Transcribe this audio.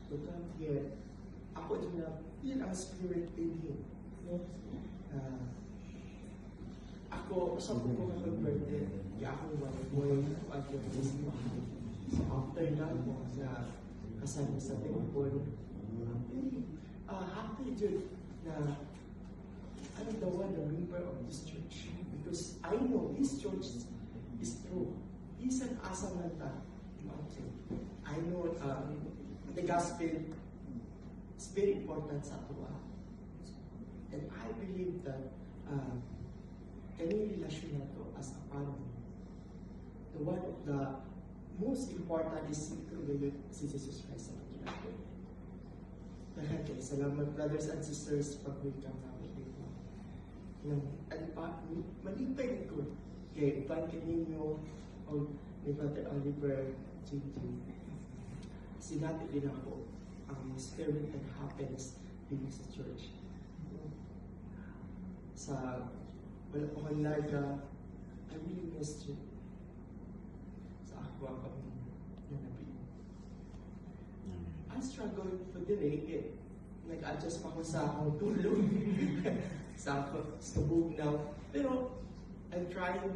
to come here, ako din na, yun ang spirit leading. No? Ako, sa po ko mag-birthday, ako mag-boy, at yung dismo. So, after na mo, na kasama sa temple, very happy dyan na I'm the one, the member of this church. Because I know this church is true. He's an asamanta mountain. I know the gospel is very important sa atua. And I believe that any relasyon na to as a family, the one of the most important is si Jesus Christ ang ginagawa. Okay, salamat brothers and sisters pag-welcome namin dito. Malipay ko kay Ivan Canino o ni Brother Oliver J.J. Sinabi din ako ang spirit and happiness dito sa church. Sa wala po kang larga, I really missed you. Sa ako kami nanabi. I struggled for the day. Nag-adjust pa ako sa akong tulog. sa bugnaw. Pero, I'm trying